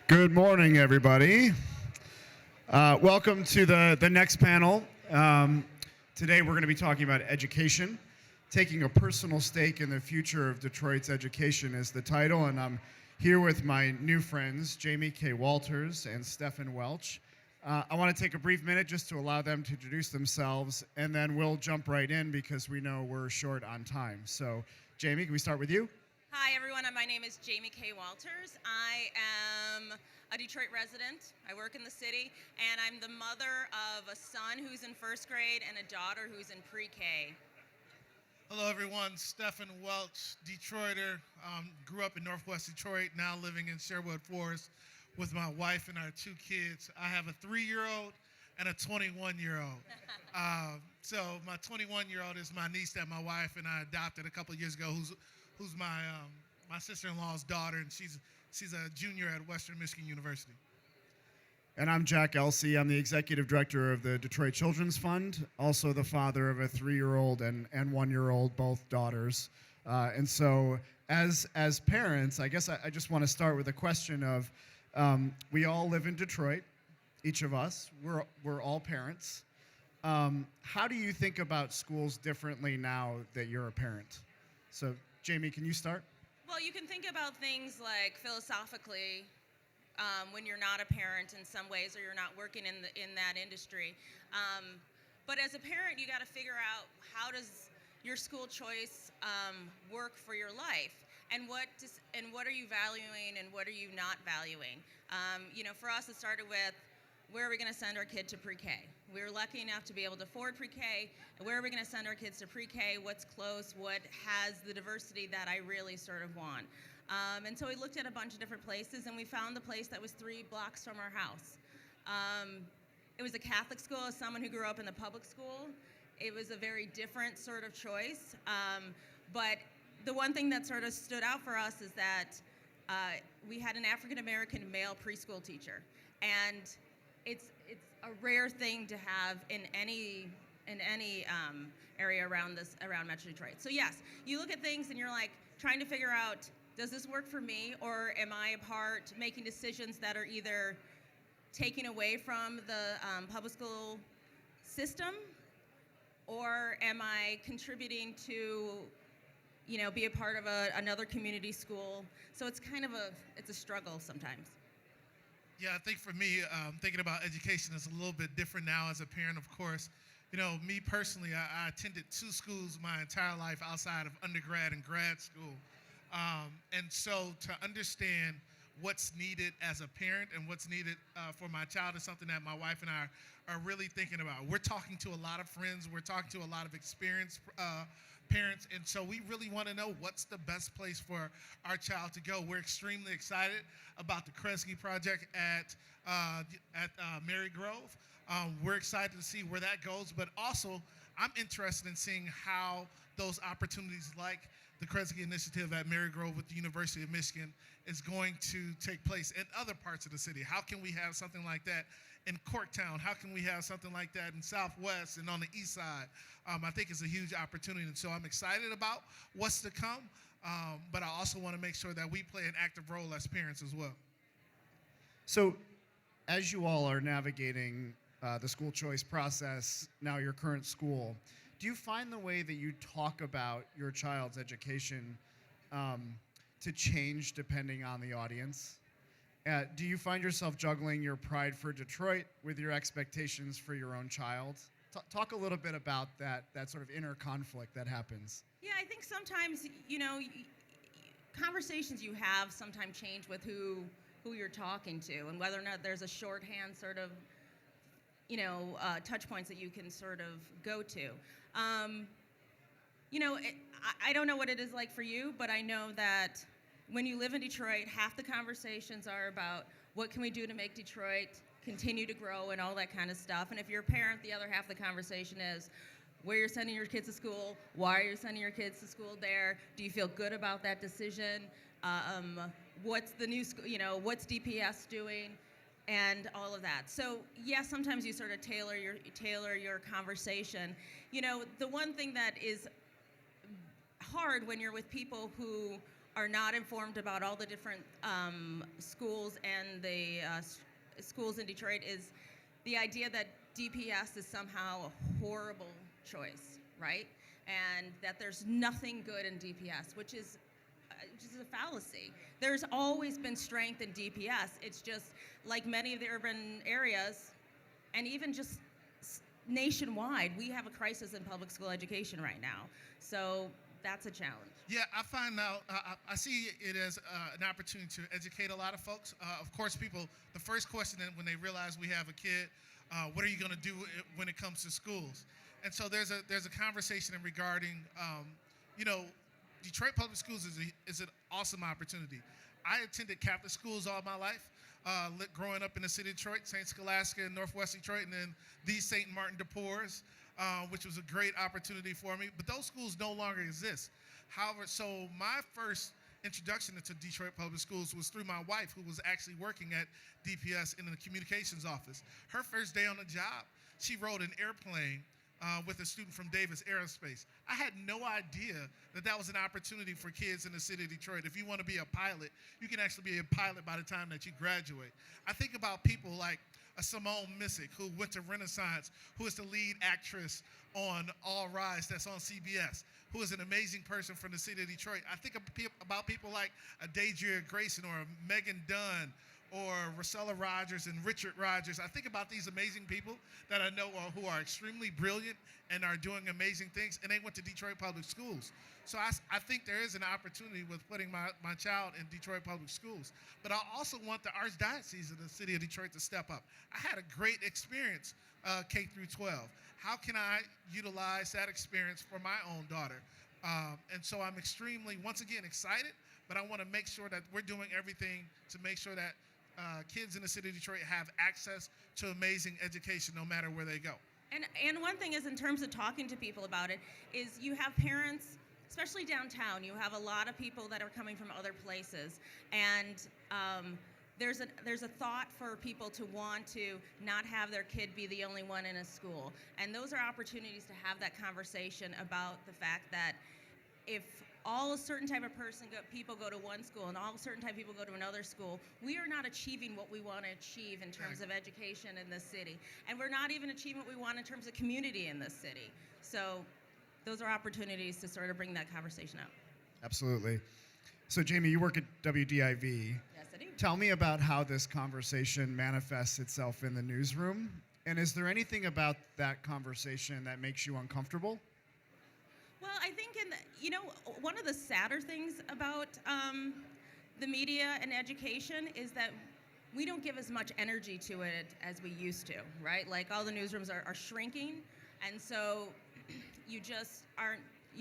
Good morning, everybody. Welcome to the next panel. Today we're going to be talking about education. Taking a personal stake in the future of Detroit's education is the title, and I'm here with my new friends, Kaye Walters and Stefen Welch. I want to take a brief minute just to allow them to introduce themselves, and then we'll jump right in because we know we're short on time. So, Jamie, can we start with you? Hi, everyone. My name is Kaye Walters. I am a Detroit resident. I work in the city, and I'm the mother of a son who's in first grade and a daughter who's in pre-K. Hello, everyone. Stefen Welch, Detroiter. Grew up in Northwest Detroit, now living in Sherwood Forest with my wife and our two kids. I have a 3-year-old and a 21-year-old. So my 21-year-old is my niece that my wife and I adopted a couple of years ago, who's my sister-in-law's daughter, and she's a junior at Western Michigan University. And I'm Elsey. I'm the executive director of the Detroit Children's Fund, also the father of a 3-year-old and 1-year-old, both daughters. And so as parents, I guess I just want to start with a question of, we all live in Detroit, each of us. We're all parents. How do you think about schools differently now that you're a parent? So, Jamie, can you start? Well, you can think about things like philosophically when you're not a parent in some ways, or you're not working in that industry. But as a parent, you got to figure out, how does your school choice work for your life, and what are you valuing and what are you not valuing? For us, it started with, where are we going to send our kid to pre-K? We were lucky enough to be able to afford pre-K. Where are we going to send our kids to pre-K? What's close? What has the diversity that I really sort of want? And so we looked at a bunch of different places, and we found the place that was 3 blocks from our house. It was a Catholic school. As someone who grew up in the public school, it was a very different sort of choice. But the one thing that sort of stood out for us is that we had an African-American male preschool teacher. And it's a rare thing to have in any area around Metro Detroit. So yes, you look at things and you're like trying to figure out, does this work for me, or am I a part making decisions that are either taking away from the public school system, or am I contributing to be a part of another community school? So it's kind of a struggle sometimes. Yeah, I think for me, thinking about education is a little bit different now as a parent, of course. Me personally, I attended 2 schools my entire life outside of undergrad and grad school. And so to understand what's needed as a parent and what's needed for my child is something that my wife and I are really thinking about. We're talking to a lot of friends. We're talking to a lot of experienced parents, and so we really want to know what's the best place for our child to go. We're extremely excited about the Kresge project at Mary Grove. We're excited to see where that goes, but also I'm interested in seeing how those opportunities like the Kresge initiative at Mary Grove with the University of Michigan is going to take place in other parts of the city. How can we have something like that in Corktown? How can we have something like that in Southwest and on the East Side? I think it's a huge opportunity, and so I'm excited about what's to come, but I also want to make sure that we play an active role as parents as well. So, as you all are navigating the school choice process, now your current school, do you find the way that you talk about your child's education to change depending on the audience? Do you find yourself juggling your pride for Detroit with your expectations for your own child? Talk a little bit about that sort of inner conflict that happens. Yeah, I think sometimes, conversations you have sometimes change with who you're talking to, and whether or not there's a shorthand sort of, touch points that you can sort of go to. I don't know what it is like for you, but I know that when you live in Detroit, half the conversations are about what can we do to make Detroit continue to grow and all that kind of stuff. And if you're a parent, the other half of the conversation is where you're sending your kids to school, why are you sending your kids to school there, do you feel good about that decision, what's the new school, what's DPS doing, and all of that. So yes, sometimes you sort of tailor your conversation. The one thing that is hard when you're with people who are not informed about all the different schools and the schools in Detroit is the idea that DPS is somehow a horrible choice, right? And that there's nothing good in DPS, which is a fallacy. There's always been strength in DPS. It's just like many of the urban areas, and even just nationwide, we have a crisis in public school education right now. So that's a challenge. Yeah, I find out, I see it as an opportunity to educate a lot of folks. Of course, people, the first question when they realize we have a kid, what are you going to do when it comes to schools? And so there's a conversation regarding, Detroit Public Schools is an awesome opportunity. I attended Catholic schools all my life, growing up in the city of Detroit, St. Scholastica in Northwest Detroit, and then the St. Martin de Porres, which was a great opportunity for me. But those schools no longer exist. However, so my first introduction to Detroit Public Schools was through my wife, who was actually working at DPS in the communications office. Her first day on the job, she rode an airplane with a student from Davis Aerospace. I had no idea that was an opportunity for kids in the city of Detroit. If you want to be a pilot, you can actually be a pilot by the time that you graduate. I think about people like Simone Missick, who went to Renaissance, who is the lead actress on All Rise, that's on CBS, who is an amazing person from the city of Detroit. I think about people like Deidre Grayson or Megan Dunn or Rosella Rogers and Richard Rogers. I think about these amazing people that I know who are extremely brilliant and are doing amazing things, and they went to Detroit Public Schools. So I think there is an opportunity with putting my child in Detroit Public Schools. But I also want the Archdiocese of the city of Detroit to step up. I had a great experience K through 12. How can I utilize that experience for my own daughter? And so I'm extremely, once again, excited, but I want to make sure that we're doing everything to make sure that kids in the city of Detroit have access to amazing education no matter where they go. And one thing is, in terms of talking to people about it, is you have parents, especially downtown, you have a lot of people that are coming from other places, and there's a thought for people to want to not have their kid be the only one in a school. And those are opportunities to have that conversation about the fact that if all a certain type of people go to one school and all a certain type of people go to another school, we are not achieving what we want to achieve in terms of education in this city. And we're not even achieving what we want in terms of community in this city. So those are opportunities to sort of bring that conversation up. Absolutely. So Jamie, you work at WDIV. Yes, I do. Tell me about how this conversation manifests itself in the newsroom. And is there anything about that conversation that makes you uncomfortable? Well, I think one of the sadder things about the media and education is that we don't give as much energy to it as we used to, right? Like all the newsrooms are shrinking, and so you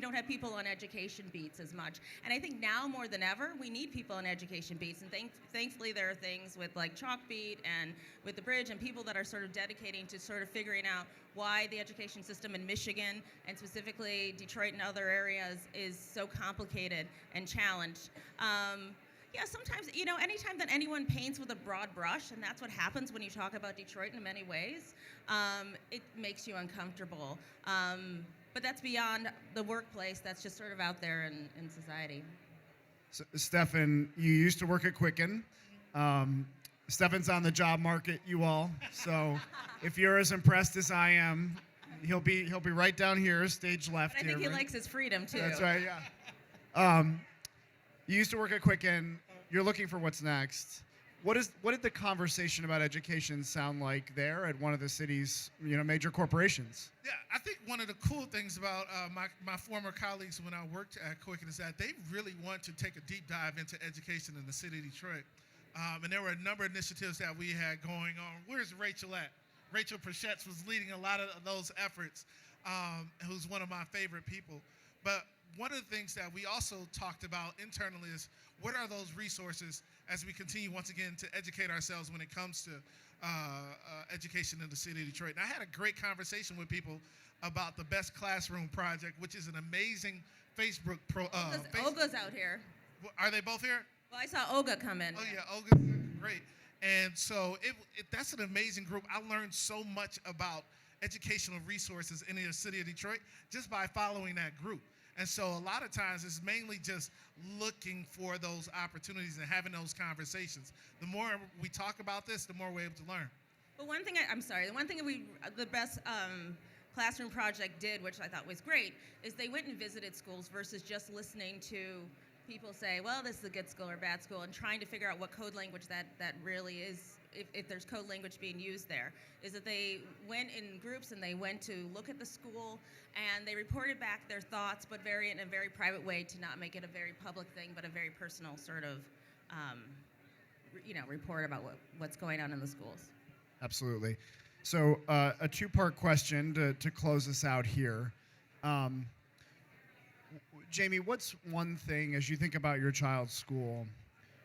don't have people on education beats as much. And I think now more than ever, we need people on education beats. And thankfully, there are things with like Chalkbeat and with the Bridge and people that are sort of dedicating to sort of figuring out why the education system in Michigan and specifically Detroit and other areas is so complicated and challenged. Yeah, sometimes, anytime that anyone paints with a broad brush, and that's what happens when you talk about Detroit in many ways, it makes you uncomfortable. But that's beyond the workplace. That's just sort of out there in society. So, Stefen, you used to work at Quicken. Stefen's on the job market, you all. So if you're as impressed as I am, he'll be right down here, stage left. But I think he likes his freedom too. That's right. Yeah. You used to work at Quicken. You're looking for what's next. What did the conversation about education sound like there at one of the city's major corporations? Yeah, I think one of the cool things about my former colleagues when I worked at Quicken is that they really want to take a deep dive into education in the city of Detroit. And there were a number of initiatives that we had going on. Where's Rachel at? Rachel Pritchetts was leading a lot of those efforts, who's one of my favorite people. But one of the things that we also talked about internally is what are those resources as we continue, once again, to educate ourselves when it comes to education in the city of Detroit. And I had a great conversation with people about the Best Classroom Project, which is an amazing Facebook Olga's out here. Are they both here? Well, I saw Olga come in. Oh, yeah, Olga's great. And so that's an amazing group. I learned so much about educational resources in the city of Detroit just by following that group. And so a lot of times it's mainly just looking for those opportunities and having those conversations. The more we talk about this, the more we're able to learn. But one thing, the best classroom project did, which I thought was great, is they went and visited schools versus just listening to people say, well, this is a good school or bad school, and trying to figure out what code language that really is, if there's code language being used there, is that they went in groups and they went to look at the school and they reported back their thoughts, but in a very private way, to not make it a very public thing, but a very personal sort of, report about what's going on in the schools. Absolutely. So a two-part question to close us out here. Jamie, what's one thing, as you think about your child's school,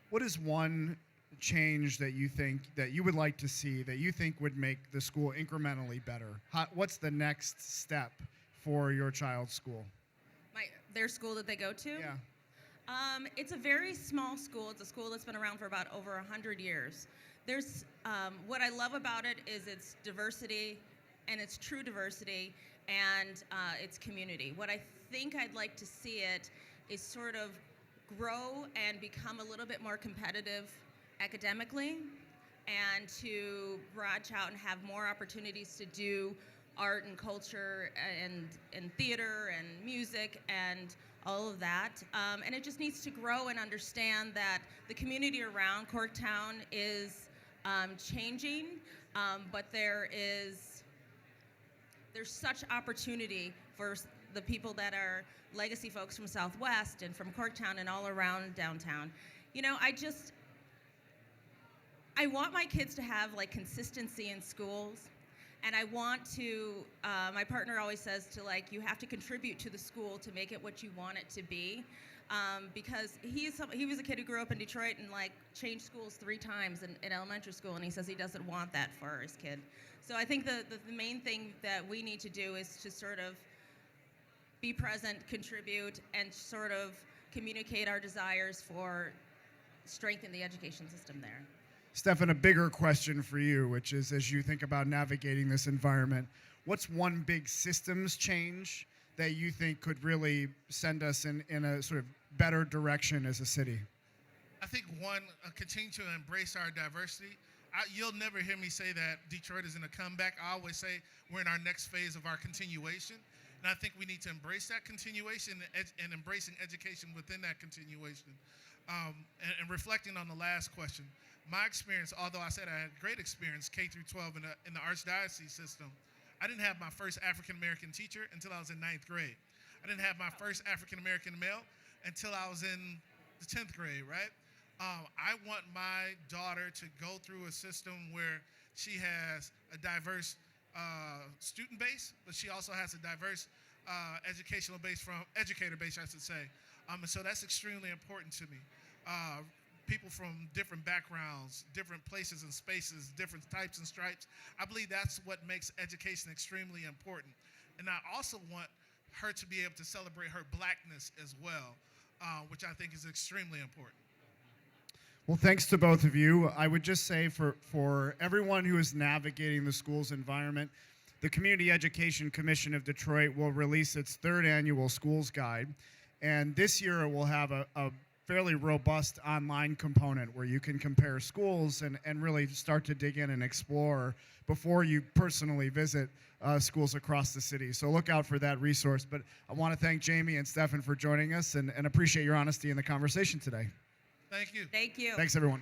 what is one change that you think that you would like to see, that you think would make the school incrementally better? What's the next step for your child's school? Their school that they go to? Yeah. It's a very small school. It's a school that's been around for about over 100 years. There's what I love about it is its diversity, and its true diversity, and its community. What I think I'd like to see it is sort of grow and become a little bit more competitive academically, and to branch out and have more opportunities to do art and culture and theater and music and all of that. And it just needs to grow and understand that the community around Corktown is changing, but there's such opportunity for the people that are legacy folks from Southwest and from Corktown and all around downtown. I want my kids to have consistency in schools, and I want to, my partner always says to you have to contribute to the school to make it what you want it to be. Because he was a kid who grew up in Detroit and changed schools 3 times in elementary school, and he says he doesn't want that for his kid. So I think the main thing that we need to do is to sort of be present, contribute, and sort of communicate our desires for strengthening the education system there. Stefen, a bigger question for you, which is, as you think about navigating this environment, what's one big systems change that you think could really send us in a sort of better direction as a city? I think one, continue to embrace our diversity. You'll never hear me say that Detroit is in a comeback. I always say we're in our next phase of our continuation. And I think we need to embrace that continuation and embracing education within that continuation. And reflecting on the last question, my experience, although I said I had great experience K through 12 in the Archdiocese system, I didn't have my first African-American teacher until I was in 9th grade. I didn't have my first African-American male until I was in the 10th grade, right? I want my daughter to go through a system where she has a diverse student base, but she also has a diverse educational base, educator base, I should say. And so that's extremely important to me. People from different backgrounds, different places and spaces, different types and stripes. I believe that's what makes education extremely important. And I also want her to be able to celebrate her blackness as well, which I think is extremely important. Well, thanks to both of you. I would just say for everyone who is navigating the school's environment, the Community Education Commission of Detroit will release its 3rd annual schools guide. And this year it will have a fairly robust online component where you can compare schools and really start to dig in and explore before you personally visit schools across the city. So look out for that resource. But I want to thank Jamie and Stefen for joining us and appreciate your honesty in the conversation today. Thank you. Thank you. Thanks, everyone.